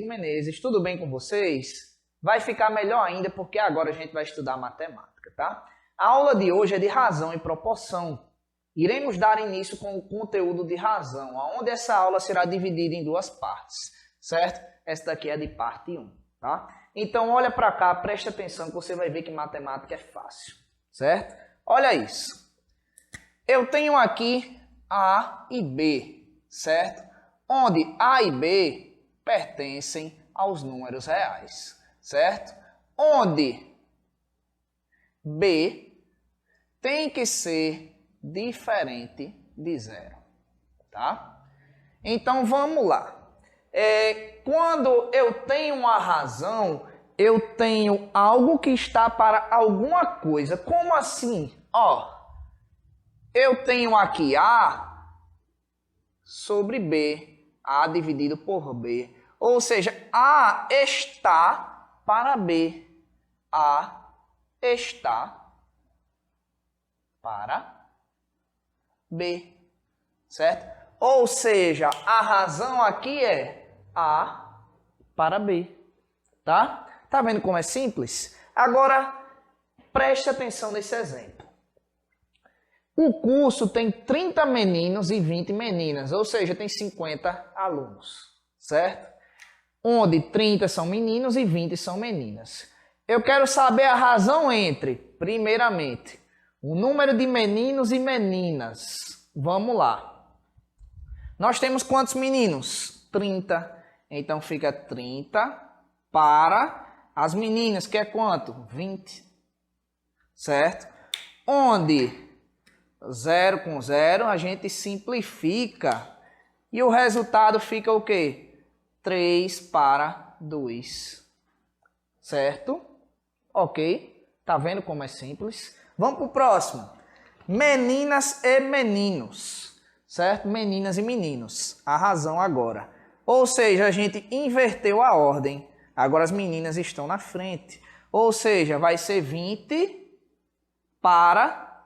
Menezes, tudo bem com vocês? Vai ficar melhor ainda porque agora a gente vai estudar matemática, tá? A aula de hoje é de razão e proporção. Iremos dar início com o conteúdo de razão, onde essa aula será dividida em duas partes, certo? Essa daqui é de parte 1, tá? Então olha para cá, preste atenção que você vai ver que matemática é fácil, certo? Olha isso. Eu tenho aqui A e B, certo? Onde A e B pertencem aos números reais, certo? Onde B tem que ser diferente de zero, tá? Então vamos lá. Quando eu tenho uma razão, eu tenho algo que está para alguma coisa. Como assim? Ó, eu tenho aqui A sobre B. A dividido por B. Ou seja, A está para B. A está para B. Certo? Ou seja, a razão aqui é A para B. Tá? Tá vendo como é simples? Agora, preste atenção nesse exemplo. O curso tem 30 meninos e 20 meninas, ou seja, tem 50 alunos, certo? Onde 30 são meninos e 20 são meninas. Eu quero saber a razão entre, primeiramente, o número de meninos e meninas. Vamos lá. Nós temos quantos meninos? 30. Então fica 30 para as meninas, que é quanto? 20. Certo? Onde 0 com 0, a gente simplifica. E o resultado fica o quê? 3 para 2. Certo? Ok? Tá vendo como é simples? Vamos para o próximo. Meninas e meninos. Certo? Meninas e meninos. A razão agora. Ou seja, a gente inverteu a ordem. Agora as meninas estão na frente. Ou seja, vai ser 20 para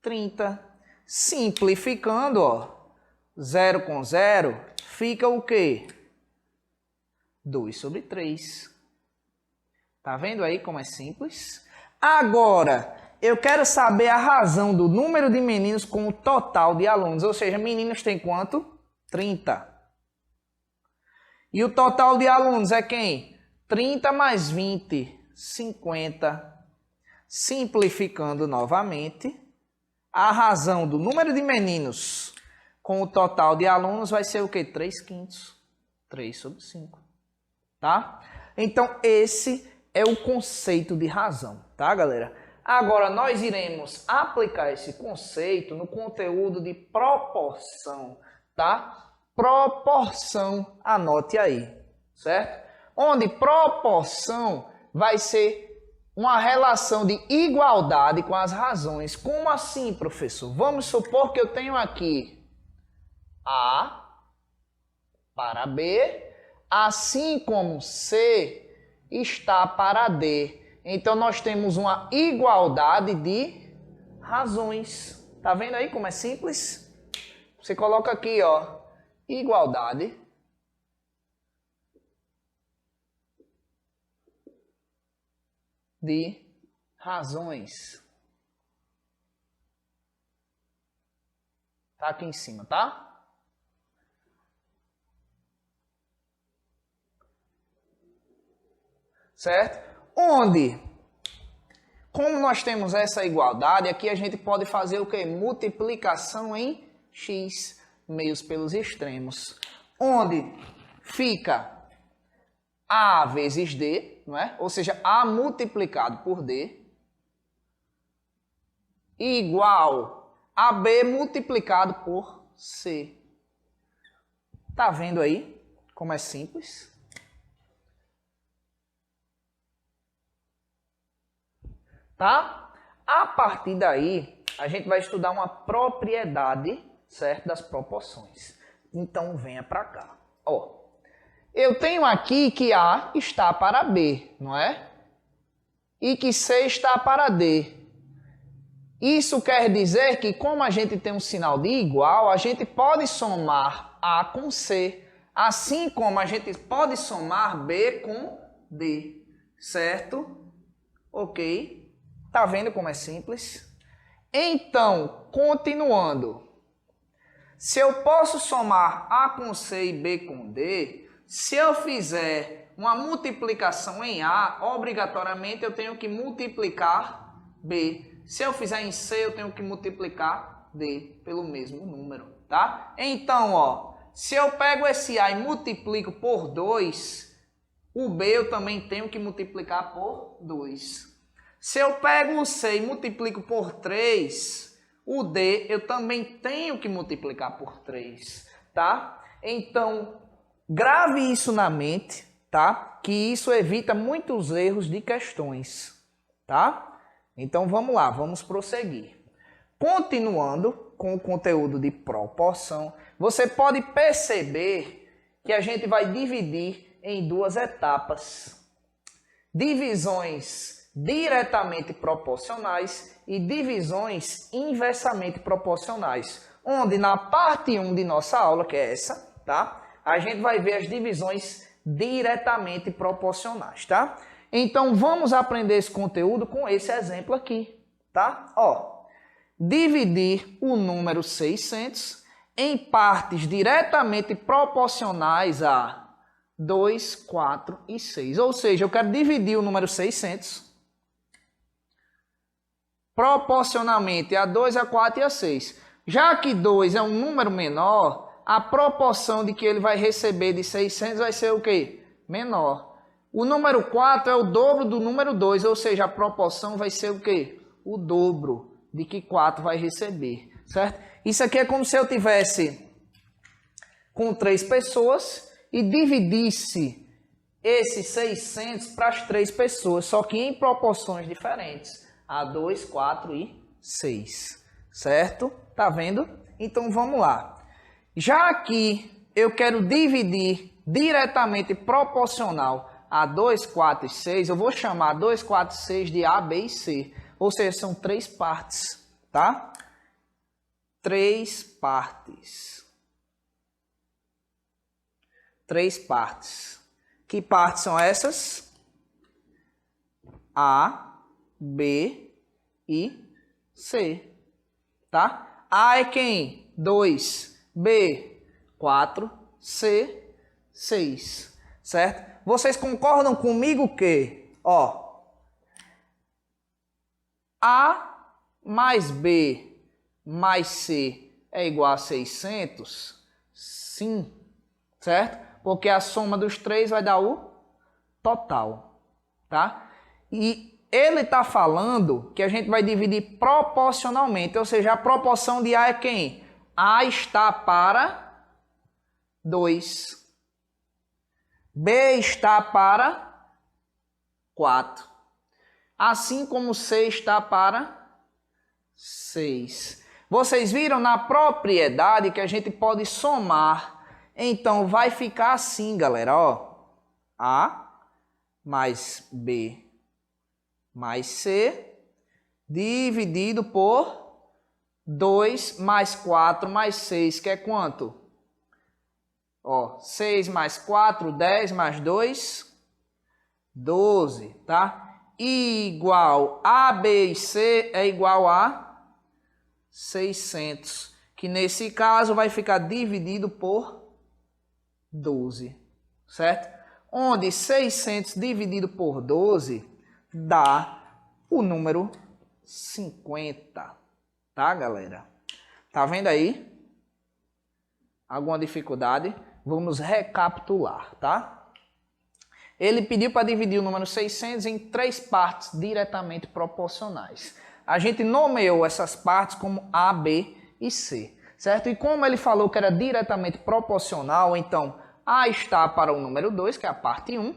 30. Simplificando, ó, 0 com 0, fica o quê? 2 sobre 3. Tá vendo aí como é simples? Agora, eu quero saber a razão do número de meninos com o total de alunos. Ou seja, meninos tem quanto? 30. E o total de alunos é quem? 30 mais 20, 50. Simplificando novamente, a razão do número de meninos com o total de alunos vai ser o quê? 3/5. 3 sobre 5. Tá? Então, esse é o conceito de razão, tá, galera? Agora, nós iremos aplicar esse conceito no conteúdo de proporção, tá? Proporção, anote aí, certo? Onde proporção vai ser uma relação de igualdade com as razões. Como assim, professor? Vamos supor que eu tenho aqui A para B, assim como C está para D. Então, nós temos uma igualdade de razões. Tá vendo aí como é simples? Você coloca aqui, ó, igualdade de razões. Tá aqui em cima, tá? Certo? Onde, como nós temos essa igualdade, aqui a gente pode fazer o quê? Multiplicação em x, meios pelos extremos. Onde fica A vezes D, não é? Ou seja, A multiplicado por D igual a B multiplicado por C. Tá vendo aí como é simples? Tá? A partir daí, a gente vai estudar uma propriedade, certo, das proporções. Então, venha para cá. Ó, eu tenho aqui que A está para B, não é? E que C está para D. Isso quer dizer que, como a gente tem um sinal de igual, a gente pode somar A com C. Assim como a gente pode somar B com D, certo? Ok. Tá vendo como é simples? Então, continuando. Se eu posso somar A com C e B com D, se eu fizer uma multiplicação em A, obrigatoriamente eu tenho que multiplicar B. Se eu fizer em C, eu tenho que multiplicar D pelo mesmo número, tá? Então, ó, se eu pego esse A e multiplico por 2, o B eu também tenho que multiplicar por 2. Se eu pego o C e multiplico por 3, o D eu também tenho que multiplicar por 3, tá? Então, grave isso na mente, tá? Que isso evita muitos erros de questões, tá? Então, vamos lá, vamos prosseguir. Continuando com o conteúdo de proporção, você pode perceber que a gente vai dividir em duas etapas. Divisões diretamente proporcionais e divisões inversamente proporcionais, onde na parte 1 de nossa aula, que é essa, tá? A gente vai ver as divisões diretamente proporcionais, tá? Então vamos aprender esse conteúdo com esse exemplo aqui, tá? Ó, dividir o número 600 em partes diretamente proporcionais a 2, 4 e 6. Ou seja, eu quero dividir o número 600 proporcionalmente a 2, a 4 e a 6. Já que 2 é um número menor, a proporção de que ele vai receber de 600 vai ser o quê? Menor. O número 4 é o dobro do número 2, ou seja, a proporção vai ser o quê? O dobro de que 4 vai receber, certo? Isso aqui é como se eu tivesse com 3 pessoas e dividisse esses 600 para as 3 pessoas, só que em proporções diferentes. A 2, 4 e 6, certo? Tá vendo? Então vamos lá. Já que eu quero dividir diretamente proporcional a 2, 4 e 6, eu vou chamar 2, 4 e 6 de A, B e C. Ou seja, são 3 partes, tá? 3 partes. 3 partes. Que partes são essas? A, B e C, tá? A é quem? 2, B, 4, C, 6, certo? Vocês concordam comigo que, ó, A mais B mais C é igual a 600? Sim, certo? Porque a soma dos 3 vai dar o total, tá? E ele está falando que a gente vai dividir proporcionalmente, ou seja, a proporção de A é quem? A está para 2. B está para 4. Assim como C está para 6. Vocês viram na propriedade que a gente pode somar. Então, vai ficar assim, galera, ó. A mais B mais C, dividido por 2 mais 4 mais 6, que é quanto? Ó, 6 mais 4, 10 mais 2, 12, tá? Igual A, B e C é igual a 600, que nesse caso vai ficar dividido por 12, certo? Onde 600 dividido por 12 dá o número 50, tá, galera? Tá vendo aí? Alguma dificuldade? Vamos recapitular, tá? Ele pediu para dividir o número 600 em 3 partes diretamente proporcionais. A gente nomeou essas partes como A, B e C, certo? E como ele falou que era diretamente proporcional, então A está para o número 2, que é a parte 1,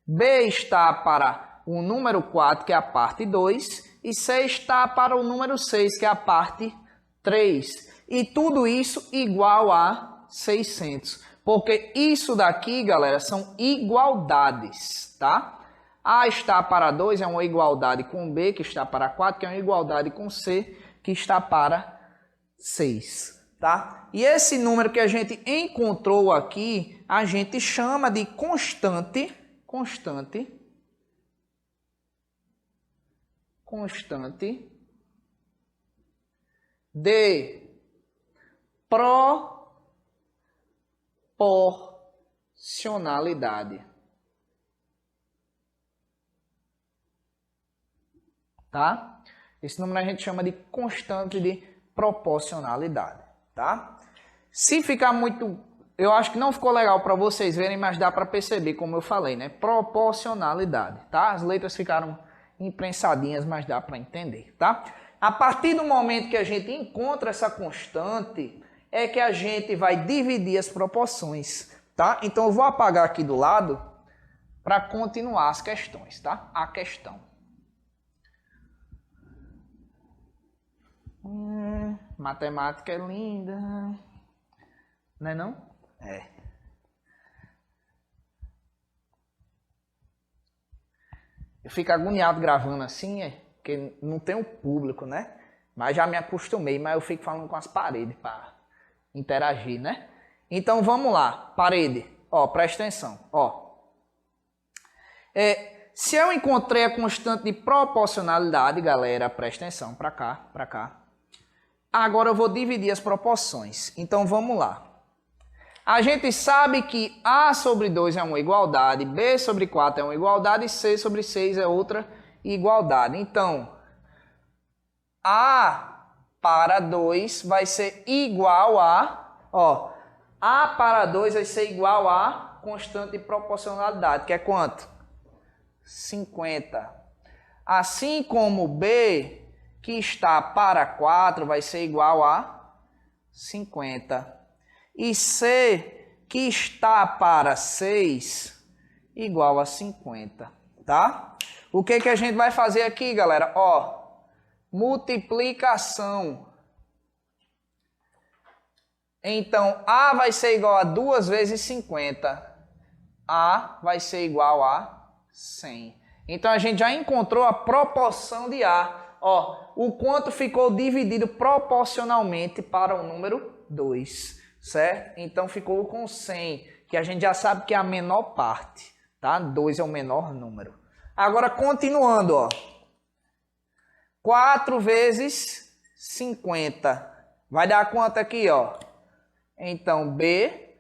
B está para o número 4, que é a parte 2, e C está para o número 6, que é a parte 3. E tudo isso igual a 600. Porque isso daqui, galera, são igualdades, tá? A está para 2 é uma igualdade com B, que está para 4, que é uma igualdade com C, que está para 6. tá? E esse número que a gente encontrou aqui, a gente chama de constante de proporcionalidade. Tá? Esse número a gente chama de constante de proporcionalidade, tá? Se ficar muito, eu acho que não ficou legal para vocês verem, mas dá para perceber, como eu falei, né? Proporcionalidade, tá? As letras ficaram imprensadinhas, mas dá para entender, tá? A partir do momento que a gente encontra essa constante, é que a gente vai dividir as proporções, tá? Então eu vou apagar aqui do lado para continuar as questões, tá? A questão. Matemática é linda, não é não? É. Eu fico agoniado gravando assim, porque não tem um público, né? Mas já me acostumei, mas eu fico falando com as paredes para interagir, né? Então vamos lá, parede, ó, presta atenção, ó. Se eu encontrei a constante de proporcionalidade, galera, presta atenção, para cá. Agora eu vou dividir as proporções. Então vamos lá. A gente sabe que A sobre 2 é uma igualdade, B sobre 4 é uma igualdade e C sobre 6 é outra igualdade. Então, A para 2 vai ser igual a... Ó, A para 2 vai ser igual a constante de proporcionalidade, que é quanto? 50. Assim como B, que está para 4, vai ser igual a 50. E C, que está para 6, igual a 50, tá? O que que a gente vai fazer aqui, galera? Ó, multiplicação. Então, A vai ser igual a 2 vezes 50. A vai ser igual a 100. Então, a gente já encontrou a proporção de A. Ó, o quanto ficou dividido proporcionalmente para o número 2, certo? Então, ficou com 100, que a gente já sabe que é a menor parte, tá? 2 é o menor número. Agora, continuando, ó. 4 vezes 50. Vai dar quanto aqui, ó? Então, B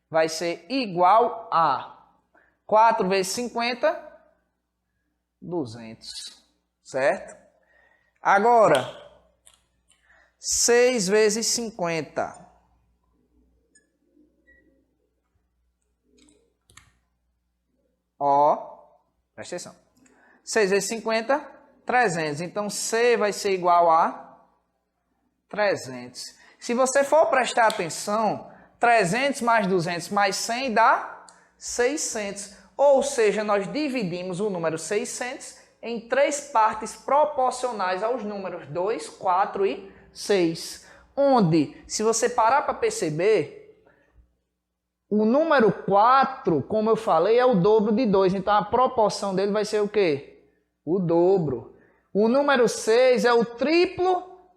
vai ser igual a 4 vezes 50, 200, certo? Agora, 6 vezes 50. Ó, presta atenção. 6 vezes 50, 300. Então, C vai ser igual a 300. Se você for prestar atenção, 300 mais 200 mais 100 dá 600. Ou seja, nós dividimos o número 600 em 3 partes proporcionais aos números 2, 4 e 6. Onde, se você parar para perceber, o número 4, como eu falei, é o dobro de 2. Então, a proporção dele vai ser o quê? O dobro. O número 6 é o triplo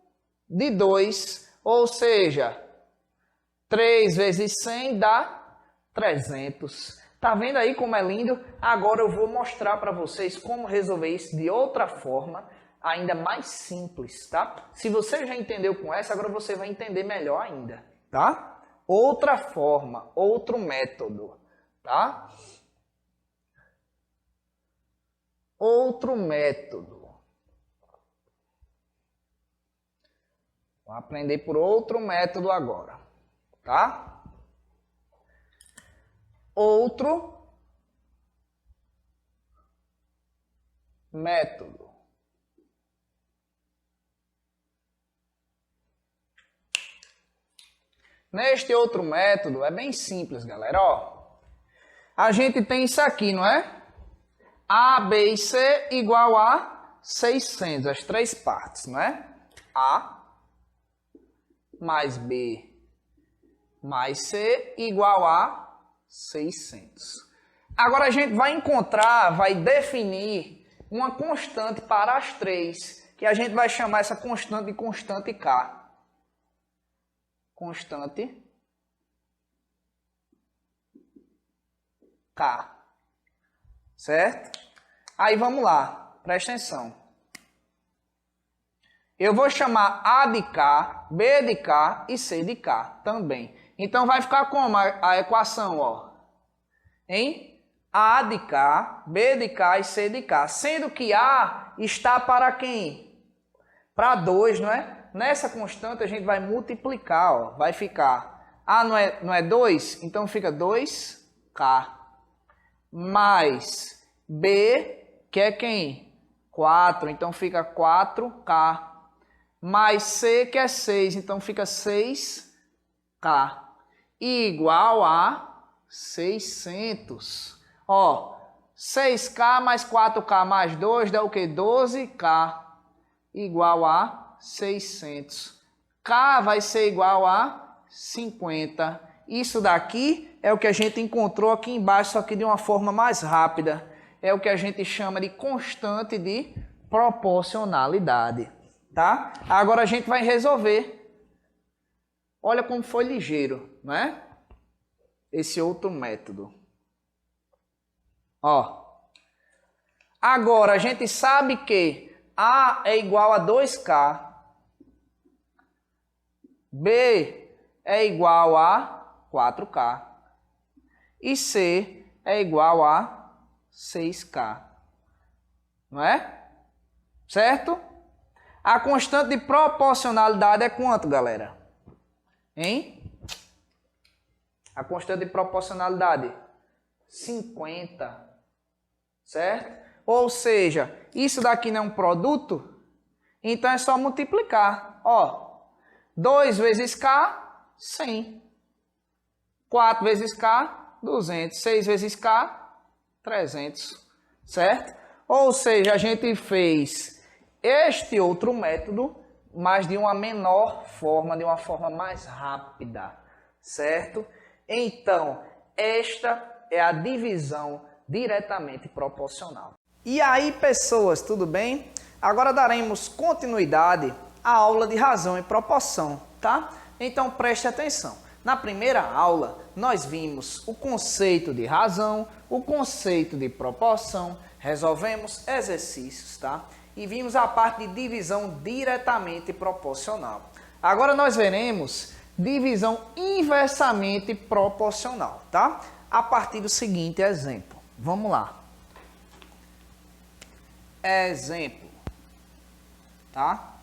de 2. Ou seja, 3 vezes 100 dá 300. Tá vendo aí como é lindo? Agora eu vou mostrar para vocês como resolver isso de outra forma, ainda mais simples, tá? Se você já entendeu com essa, agora você vai entender melhor ainda, tá? Outra forma, outro método, tá? Outro método. Vou aprender por outro método agora, tá? Outro método. Neste outro método é bem simples, galera. Ó, a gente tem isso aqui, não é? A, B e C igual a 600, as 3 partes, não é? A mais B mais C igual a 600. Agora a gente vai encontrar, vai definir uma constante para as 3, que a gente vai chamar essa constante de constante K. constante K. Certo? Aí vamos lá, presta atenção. Eu vou chamar A de K, B de K e C de K também. Então vai ficar como a equação, ó? Em A de K, B de K e C de K. Sendo que A está para quem? Para 2, não é? Nessa constante a gente vai multiplicar, ó. Vai ficar A não é 2? Então fica 2K. Mais B, que é quem? 4. Então fica 4K. Mais C, que é 6. Então fica 6K. Igual a 600. Ó, 6K mais 4K mais 2 dá o quê? 12K. Igual a 600. K vai ser igual a 50. Isso daqui é o que a gente encontrou aqui embaixo, só que de uma forma mais rápida. É o que a gente chama de constante de proporcionalidade. Tá? Agora a gente vai resolver. Olha como foi ligeiro, não é? Esse outro método. Ó. Agora a gente sabe que A é igual a 2K. B é igual a 4K. E C é igual a 6K. Não é? Certo? A constante de proporcionalidade é quanto, galera? Hein? A constante de proporcionalidade? 50. Certo? Ou seja, isso daqui não é um produto? Então é só multiplicar. Ó, 2 vezes K, 100. 4 vezes K, 200. 6 vezes K, 300. Certo? Ou seja, a gente fez este outro método, mas de uma menor forma, de uma forma mais rápida, certo? Então, esta é a divisão diretamente proporcional. E aí, pessoas, tudo bem? Agora daremos continuidade à aula de razão e proporção, tá? Então, preste atenção. Na primeira aula, nós vimos o conceito de razão, o conceito de proporção, resolvemos exercícios, tá? E vimos a parte de divisão diretamente proporcional. Agora nós veremos divisão inversamente proporcional, tá? A partir do seguinte exemplo. Vamos lá. Exemplo, tá?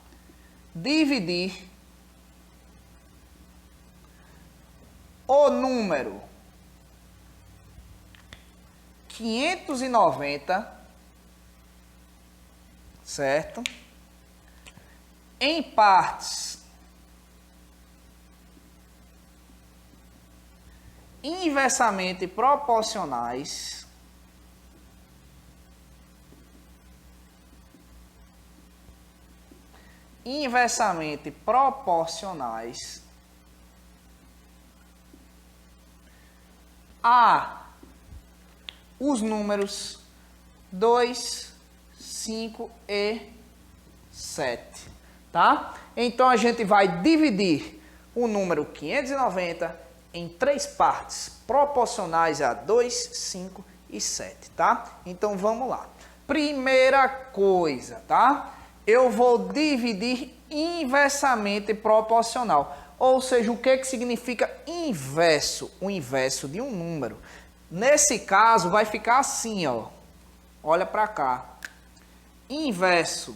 Dividir o número 590, certo? Em partes inversamente proporcionais a os números 2, 5 e 7, tá? Então a gente vai dividir o número 590 em 3 partes proporcionais a 2, 5 e 7, tá? Então vamos lá. Primeira coisa, tá? Eu vou dividir inversamente proporcional. Ou seja, o que significa inverso? O inverso de um número. Nesse caso, vai ficar assim, ó. Olha para cá. Inverso.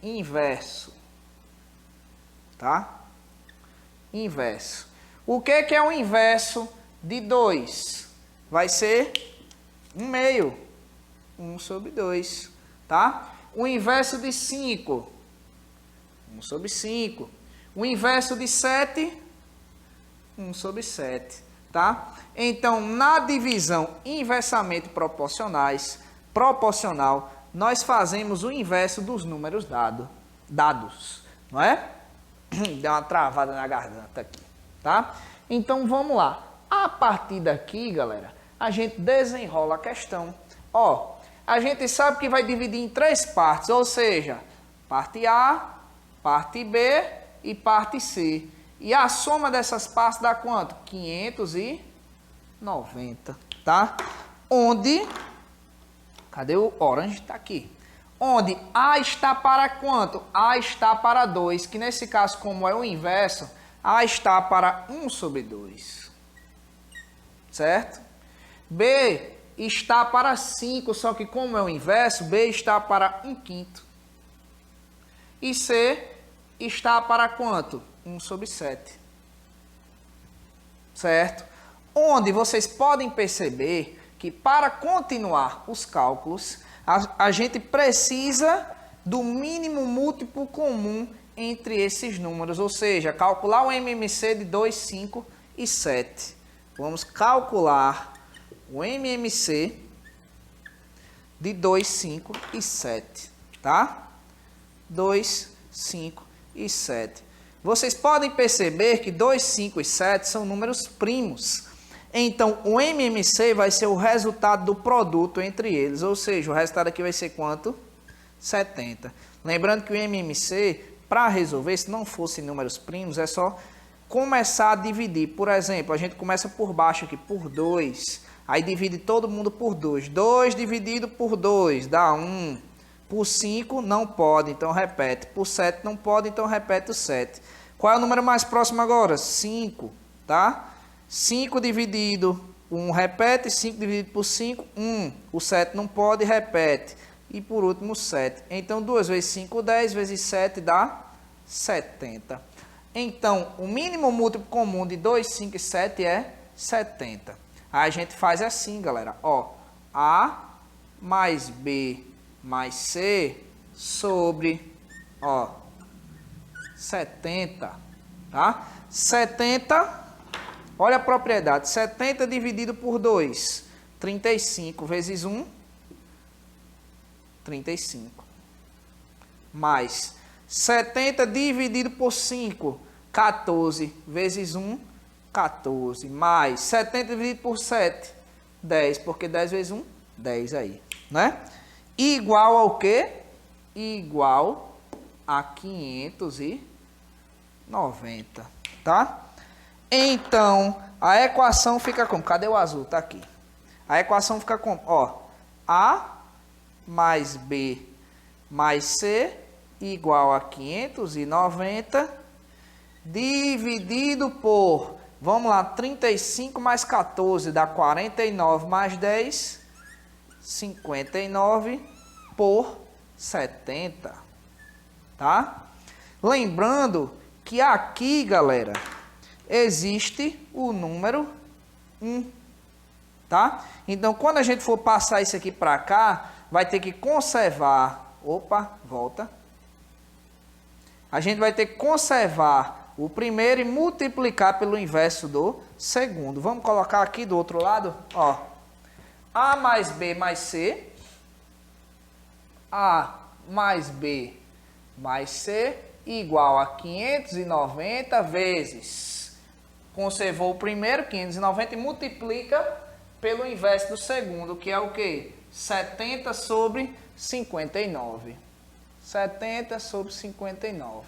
Inverso. Tá? Inverso. O que é o inverso de 2? Vai ser 1/2. 1/2. Tá? O inverso de 5. 1/5. O inverso de 7. 1/7. Tá? Então, na divisão inversamente proporcional, nós fazemos o inverso dos números dados, não é? Deu uma travada na garganta aqui, tá? Então, vamos lá. A partir daqui, galera, a gente desenrola a questão. Ó, a gente sabe que vai dividir em 3 partes, ou seja, parte A, parte B e parte C. E a soma dessas partes dá quanto? 590, tá? Onde, cadê o orange? Tá aqui. Onde A está para quanto? A está para 2, que nesse caso, como é o inverso, A está para 1 sobre 2. Certo? B está para 5, só que como é o inverso, B está para 1/5. E C está para quanto? 1 sobre 7. Certo? Onde vocês podem perceber que para continuar os cálculos, a gente precisa do mínimo múltiplo comum entre esses números, ou seja, calcular o MMC de 2, 5 e 7. Vamos calcular o MMC de 2, 5 e 7, tá? 2, 5 e 7. Vocês podem perceber que 2, 5 e 7 são números primos. Então, o MMC vai ser o resultado do produto entre eles, ou seja, o resultado aqui vai ser quanto? 70. Lembrando que o MMC, para resolver, se não fossem números primos, é só começar a dividir. Por exemplo, a gente começa por baixo aqui, por 2. Aí divide todo mundo por 2. 2 dividido por 2 dá 1. Por 5 não pode, então repete. Por 7 não pode, então repete o 7. Qual é o número mais próximo agora? 5, tá? 5 dividido por 1 repete, 5 dividido por 5, 1. O 7 não pode, repete. E por último, 7. Então, 2 vezes 5, 10, vezes 7 dá 70. Então, o mínimo múltiplo comum de 2, 5 e 7 é 70. Aí a gente faz assim, galera. Ó, A mais B mais C sobre, ó, 70, tá? 70, olha a propriedade. 70 dividido por 2, 35 vezes 1, 35. Mais 70 dividido por 5, 14 vezes 1, 14. Mais 70 dividido por 7, 10. Porque 10 vezes 1, 10 aí, né? Igual ao quê? Igual a 590, tá? Então, a equação fica como? Cadê o azul? Tá aqui. A equação fica como? Ó, A mais B mais C igual a 590 dividido por, vamos lá, 35 mais 14 dá 49 mais 10, 59 por 70, tá? Lembrando que aqui, galera, existe o número 1, tá? Então, quando a gente for passar isso aqui para cá, vai ter que conservar, opa, volta. A gente vai ter que conservar o primeiro e multiplicar pelo inverso do segundo. Vamos colocar aqui do outro lado, ó. A mais B mais C, A mais B mais C, igual a 590 vezes, conservou o primeiro, 590, e multiplica pelo inverso do segundo, que é o quê? 70 sobre 59. 70 sobre 59.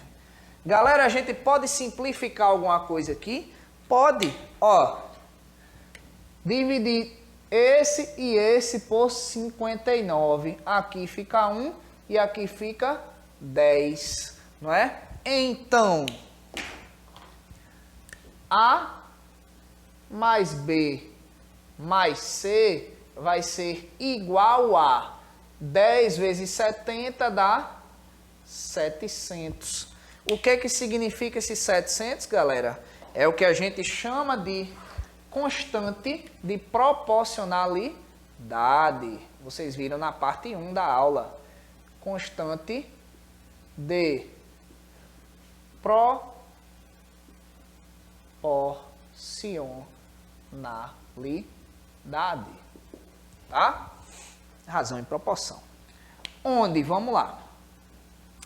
Galera, a gente pode simplificar alguma coisa aqui? Pode, ó, dividir esse e esse por 59. Aqui fica 1 e aqui fica 10, não é? Então, A mais B mais C vai ser igual a 10 vezes 70 dá 700. O que que significa esses 700, galera? É o que a gente chama de constante de proporcionalidade. Vocês viram na parte 1 da aula. Constante de proporcionalidade. Tá? Razão e proporção. Onde? Vamos lá.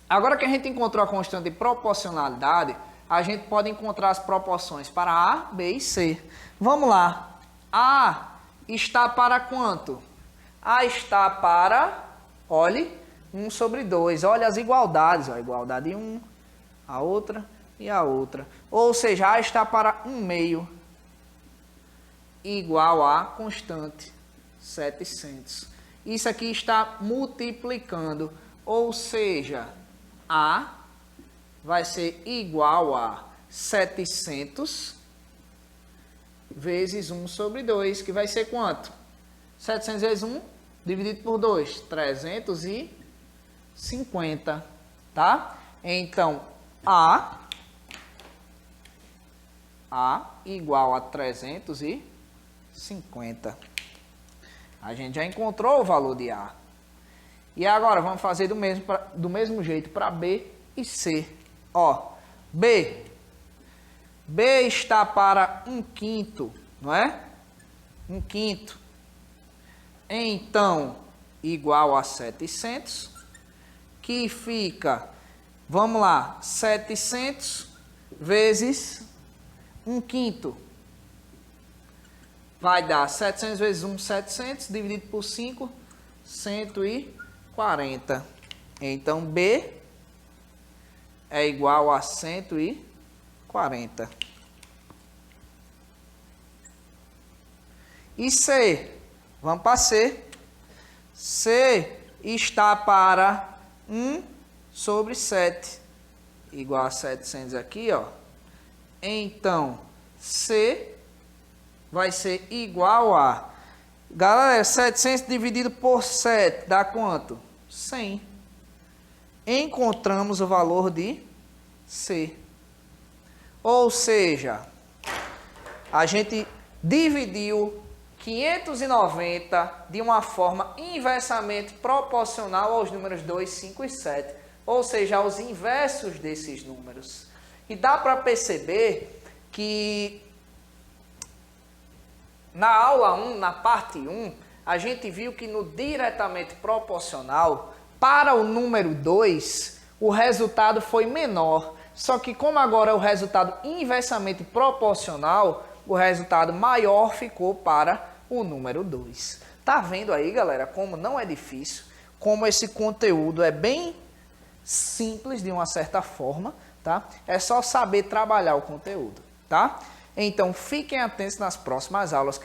Agora que a gente encontrou a constante de proporcionalidade, a gente pode encontrar as proporções para A, B e C. Vamos lá. A está para quanto? A está para, olhe, 1 sobre 2. Olha as igualdades. Ó, igualdade 1, a outra, e a outra. Ou seja, A está para 1/2 igual a constante 700. Isso aqui está multiplicando, ou seja, A vai ser igual a 700 vezes 1/2, que vai ser quanto? 700 vezes 1 dividido por 2, 350, tá? Então, A igual a 350. A gente já encontrou o valor de A. E agora vamos fazer do mesmo jeito para B e C. Ó, B está para 1/5, não é? 1/5. Então, igual a 700, que fica, vamos lá, 700 vezes 1/5. Vai dar 700 vezes 1, 700, dividido por 5, 140. Então, B é igual a 140. E C? Vamos para C. C está para 1/7. Igual a 700 aqui, ó. Então, C vai ser igual a... Galera, 700 dividido por 7 dá quanto? 100. Encontramos o valor de C. Ou seja, a gente dividiu 590 de uma forma inversamente proporcional aos números 2, 5 e 7. Ou seja, aos inversos desses números. E dá para perceber que na aula 1, na parte 1, a gente viu que no diretamente proporcional, para o número 2, o resultado foi menor. Só que como agora é o resultado inversamente proporcional, o resultado maior ficou para o número 2. Tá vendo aí, galera, como não é difícil, como esse conteúdo é bem simples de uma certa forma, tá? É só saber trabalhar o conteúdo, tá? Então, fiquem atentos nas próximas aulas.